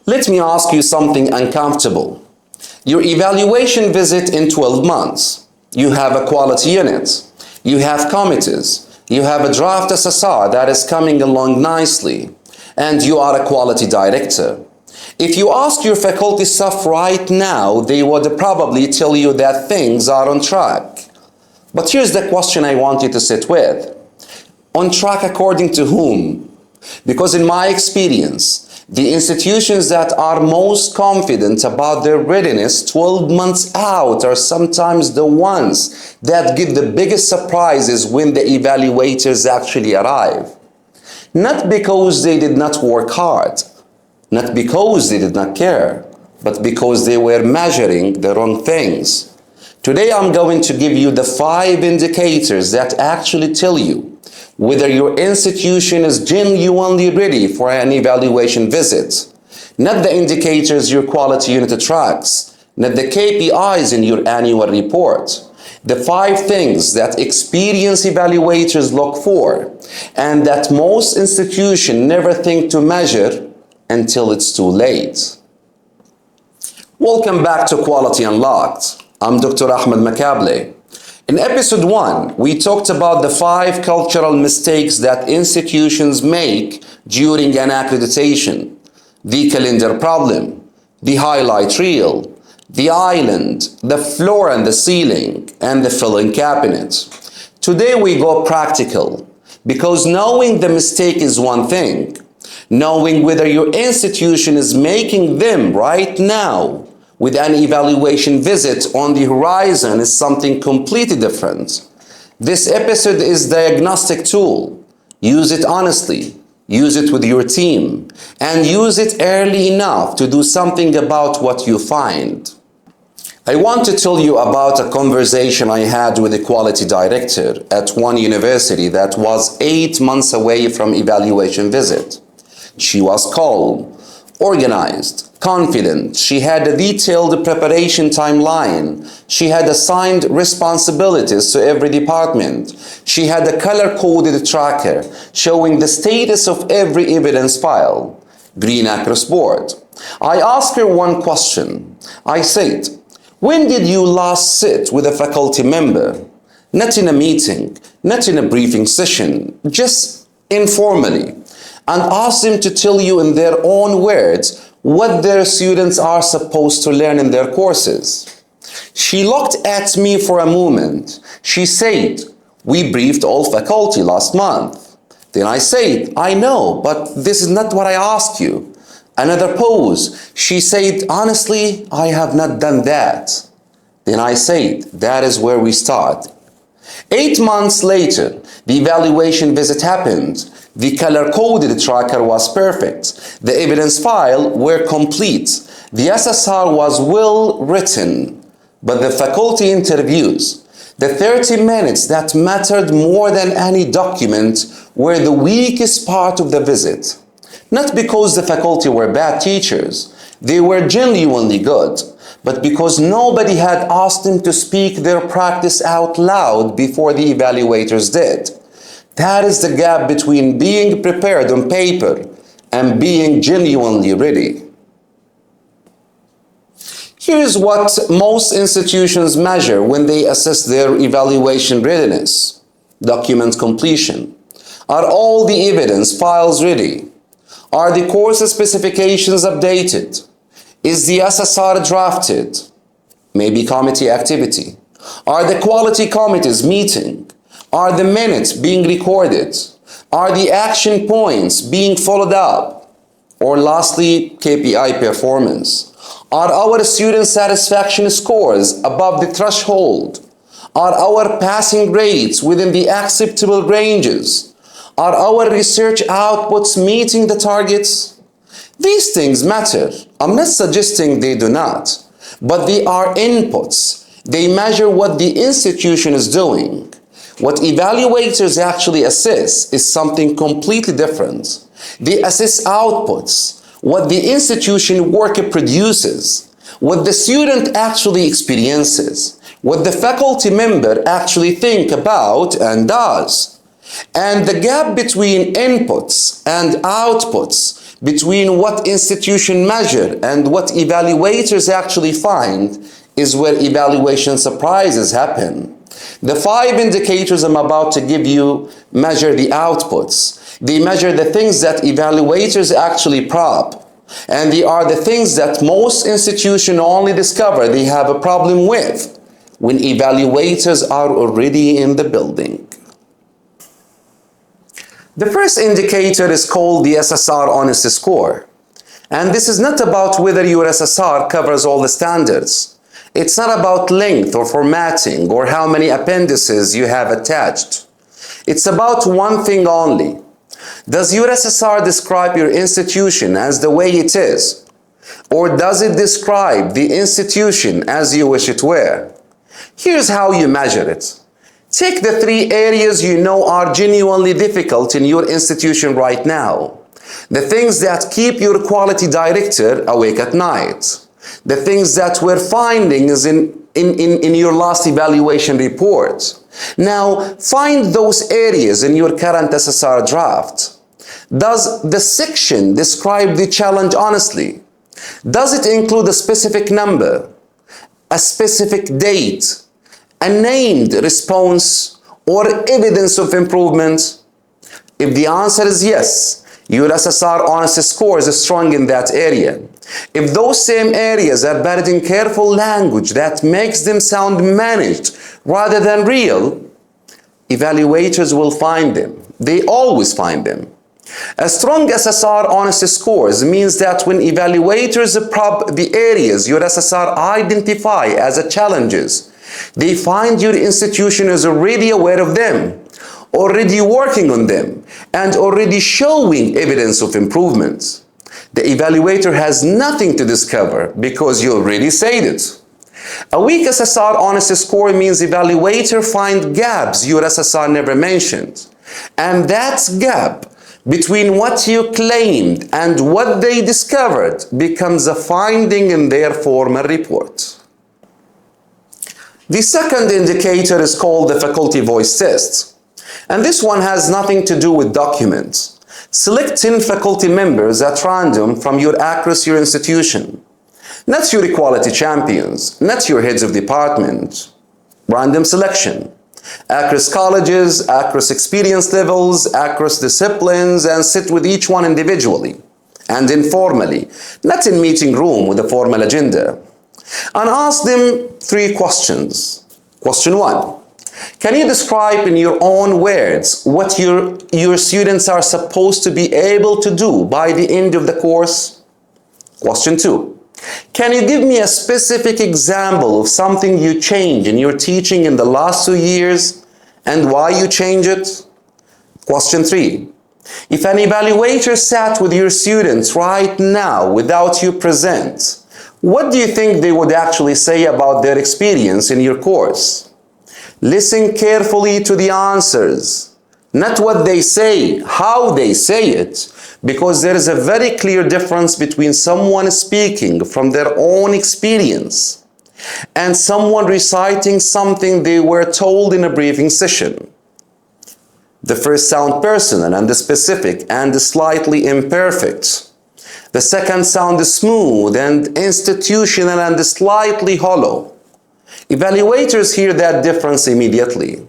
Let me ask you something uncomfortable. Your evaluation visit in 12 months. You have a quality unit. You have committees. You have a draft SSR that is coming along nicely. And you are a quality director. If you ask your faculty staff right now, they would probably tell you that things are on track. But here's the question I want you to sit with. On track according to whom? Because in my experience, the institutions that are most confident about their readiness 12 months out are sometimes the ones that give the biggest surprises when the evaluators actually arrive. Not because they did not work hard, not because they did not care, but because they were measuring the wrong things. Today I'm going to give you the 5 indicators that actually tell you whether your institution is genuinely ready for an evaluation visit. Not the indicators your quality unit tracks, not the KPIs in your annual report. The 5 things that experienced evaluators look for and that most institutions never think to measure until it's too late. Welcome back to Quality Unlocked. I'm Dr. Ahmed Makable. In episode 1, we talked about the 5 cultural mistakes that institutions make during an accreditation. The calendar problem, the highlight reel, the island, the floor and the ceiling, and the filing cabinet. Today we go practical, because knowing the mistake is one thing. Knowing whether your institution is making them right now with an evaluation visit on the horizon is something completely different. This episode is a diagnostic tool. Use it honestly, use it with your team, and use it early enough to do something about what you find. I want to tell you about a conversation I had with a quality director at one university that was 8 months away from evaluation visit. She was calm, organized, confident. She had a detailed preparation timeline. She had assigned responsibilities to every department. She had a color-coded tracker showing the status of every evidence file. Green across board. I asked her one question. I said, when did you last sit with a faculty member? Not in a meeting, not in a briefing session, just informally, and ask them to tell you in their own words what their students are supposed to learn in their courses. She looked at me for a moment. She said, we briefed all faculty last month. Then I said, I know, but this is not what I asked you. Another pause. She said, honestly, I have not done that. Then I said, that is where we start. 8 months later, the evaluation visit happened. The color-coded tracker was perfect. The evidence file were complete. The SSR was well written. But the faculty interviews, the 30 minutes that mattered more than any document, were the weakest part of the visit. Not because the faculty were bad teachers, they were genuinely good, but because nobody had asked them to speak their practice out loud before the evaluators did. That is the gap between being prepared on paper and being genuinely ready. Here's what most institutions measure when they assess their evaluation readiness. Document completion. Are all the evidence files ready? Are the course specifications updated? Is the SSR drafted? Maybe committee activity. Are the quality committees meeting? Are the minutes being recorded? Are the action points being followed up? Or lastly, KPI performance. Are our student satisfaction scores above the threshold? Are our passing rates within the acceptable ranges? Are our research outputs meeting the targets? These things matter. I'm not suggesting they do not, but they are inputs. They measure what the institution is doing. What evaluators actually assess is something completely different. They assess outputs, what the institution worker produces, what the student actually experiences, what the faculty member actually think about and does. And the gap between inputs and outputs between what institution measure and what evaluators actually find is where evaluation surprises happen. The 5 indicators I'm about to give you measure the outputs. They measure the things that evaluators actually probe. And they are the things that most institutions only discover they have a problem with when evaluators are already in the building. The first indicator is called the SSR Honesty Score. And this is not about whether your SSR covers all the standards. It's not about length or formatting or how many appendices you have attached. It's about one thing only. Does your SSR describe your institution as the way it is? Or does it describe the institution as you wish it were? Here's how you measure it. Take the 3 areas you know are genuinely difficult in your institution right now. The things that keep your quality director awake at night. The things that we're finding is in your last evaluation report. Now, find those areas in your current SSR draft. Does the section describe the challenge honestly? Does it include a specific number, a specific date, a named response, or evidence of improvement? If the answer is yes, your SSR Honesty Score is strong in that area. If those same areas are buried in careful language that makes them sound managed rather than real, evaluators will find them. They always find them. A strong SSR Honesty Scores means that when evaluators probe the areas your SSR identify as challenges, they find your institution is already aware of them, already working on them, and already showing evidence of improvement. The evaluator has nothing to discover because you already said it. A weak SSR Honesty Score means evaluator find gaps your SSR never mentioned. And that gap between what you claimed and what they discovered becomes a finding in their formal report. The second indicator is called the Faculty Voice Test. And this one has nothing to do with documents. Select 10 faculty members at random from your ACRUS, your institution. Not your equality champions, not your heads of department. Random selection. ACRUS colleges, ACRUS experience levels, ACRUS disciplines, and sit with each one individually and informally, not in meeting room with a formal agenda. And ask them 3 questions. Question 1. Can you describe in your own words what your students are supposed to be able to do by the end of the course? Question 2. Can you give me a specific example of something you changed in your teaching in the last 2 years and why you changed it? Question 3. If an evaluator sat with your students right now without you present, what do you think they would actually say about their experience in your course? Listen carefully to the answers, not what they say, how they say it, because there is a very clear difference between someone speaking from their own experience and someone reciting something they were told in a briefing session. The first sound personal and specific and slightly imperfect. The second sound smooth and institutional and slightly hollow. Evaluators hear that difference immediately.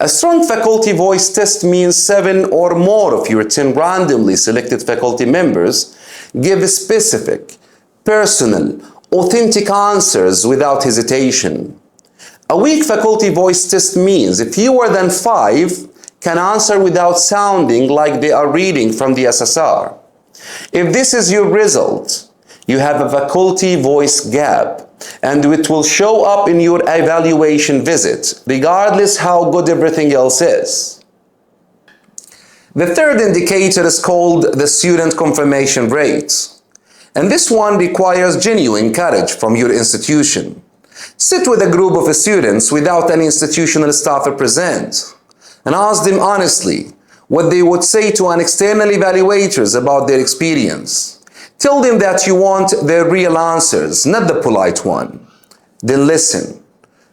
A strong faculty voice test means 7 or more of your 10 randomly selected faculty members give specific, personal, authentic answers without hesitation. A weak faculty voice test means fewer than 5 can answer without sounding like they are reading from the SSR. If this is your result, you have a faculty voice gap, and it will show up in your evaluation visit, regardless how good everything else is. The third indicator is called the student confirmation rate. And this one requires genuine courage from your institution. Sit with a group of students without any institutional staff present and ask them honestly what they would say to an external evaluators about their experience. Tell them that you want their real answers, not the polite one. Then listen,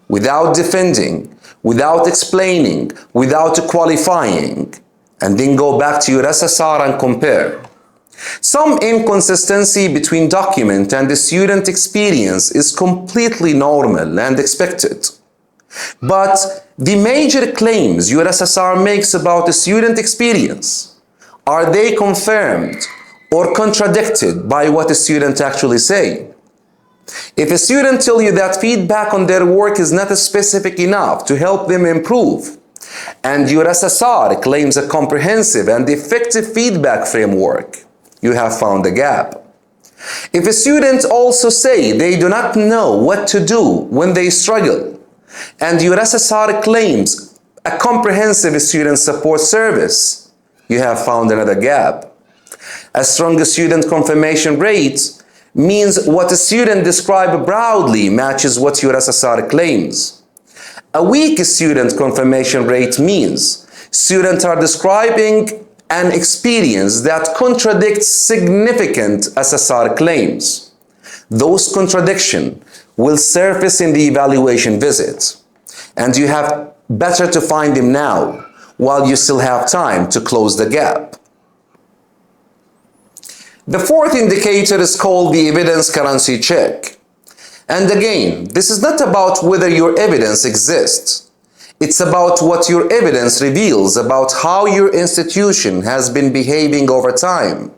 without defending, without explaining, without qualifying, and then go back to your SSR and compare. Some inconsistency between document and the student experience is completely normal and expected. But the major claims USSR makes about the student experience, are they confirmed or contradicted by what the student actually say? If a student tells you that feedback on their work is not specific enough to help them improve, and USSR claims a comprehensive and effective feedback framework, you have found a gap. If a student also say they do not know what to do when they struggle, and USSR claims a comprehensive student support service, you have found another gap. A strong student confirmation rate means what a student describes proudly matches what USSR claims. A weak student confirmation rate means students are describing an experience that contradicts significant SSR claims. Those contradictions will surface in the evaluation visit, and you have better to find them now while you still have time to close the gap. The fourth indicator is called the evidence currency check. And again, this is not about whether your evidence exists. It's about what your evidence reveals about how your institution has been behaving over time.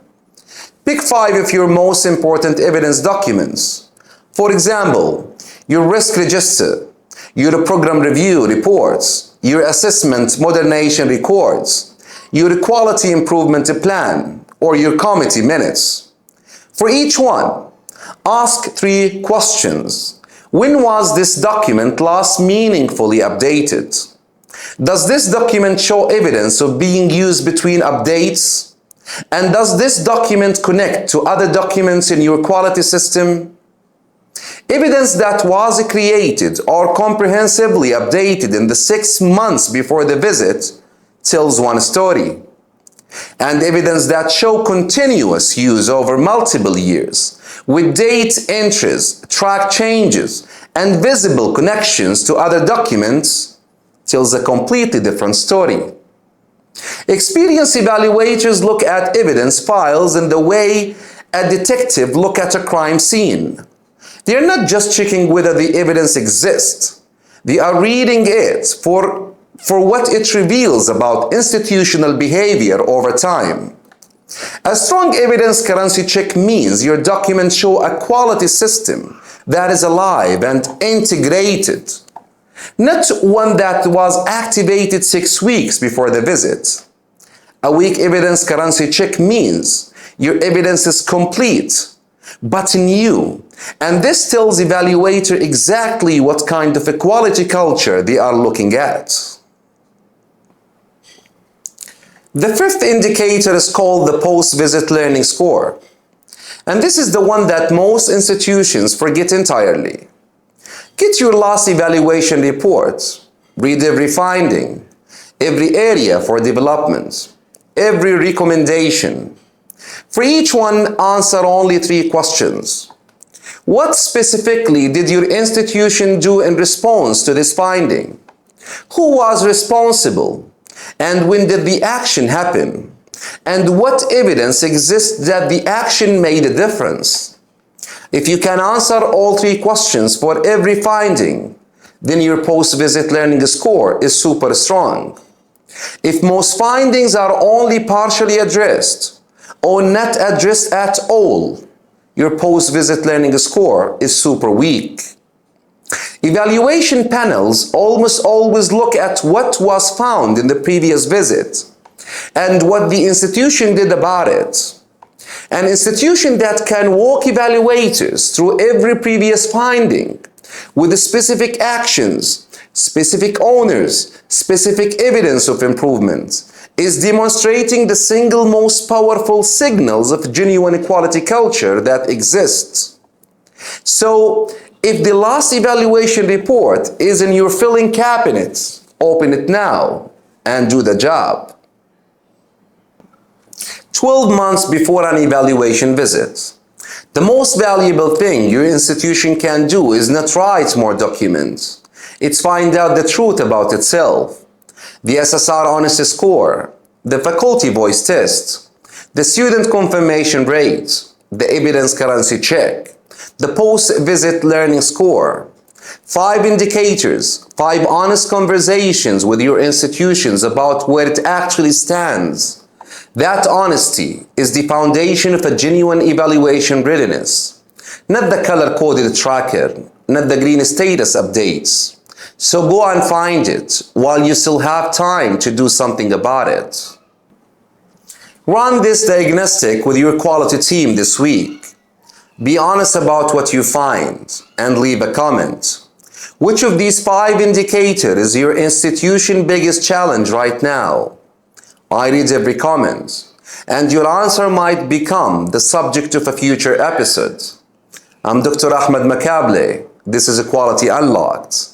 Pick 5 of your most important evidence documents. For example, your risk register, your program review reports, your assessment modernization records, your quality improvement plan, or your committee minutes. For each one, ask 3 questions. When was this document last meaningfully updated? Does this document show evidence of being used between updates? And does this document connect to other documents in your quality system? Evidence that was created or comprehensively updated in the 6 months before the visit tells one story. And evidence that show continuous use over multiple years, with date entries, track changes, and visible connections to other documents, tells a completely different story. Experienced evaluators look at evidence files in the way a detective looks at a crime scene. They are not just checking whether the evidence exists. They are reading it for what it reveals about institutional behavior over time. A strong evidence currency check means your documents show a quality system that is alive and integrated, not one that was activated 6 weeks before the visit. A weak evidence currency check means your evidence is complete, but new, and this tells evaluator exactly what kind of a quality culture they are looking at. The fifth indicator is called the post-visit learning score. And this is the one that most institutions forget entirely. Get your last evaluation report, read every finding, every area for development, every recommendation. For each one, answer only 3 questions. What specifically did your institution do in response to this finding? Who was responsible? And when did the action happen? And what evidence exists that the action made a difference? If you can answer all 3 questions for every finding, then your post-visit learning score is super strong. If most findings are only partially addressed or not addressed at all, your post-visit learning score is super weak. Evaluation panels almost always look at what was found in the previous visit and what the institution did about it. An institution that can walk evaluators through every previous finding with specific actions, specific owners, specific evidence of improvement is demonstrating the single most powerful signals of genuine quality culture that exists. So, if the last evaluation report is in your filing cabinet, open it now and do the job. 12 months before an evaluation visit. The most valuable thing your institution can do is not write more documents. It's find out the truth about itself. The SSR Honesty Score, the Faculty Voice Test, the student confirmation rate, the evidence currency check, the post-visit learning score. 5 indicators, 5 honest conversations with your institutions about where it actually stands. That honesty is the foundation of a genuine evaluation readiness, not the color-coded tracker, not the green status updates. So go and find it while you still have time to do something about it. Run this diagnostic with your quality team this week. Be honest about what you find and leave a comment. Which of these 5 indicators is your institution's biggest challenge right now? I read every comment, and your answer might become the subject of a future episode. I'm Dr. Ahmed Makable. This is Equality Unlocked.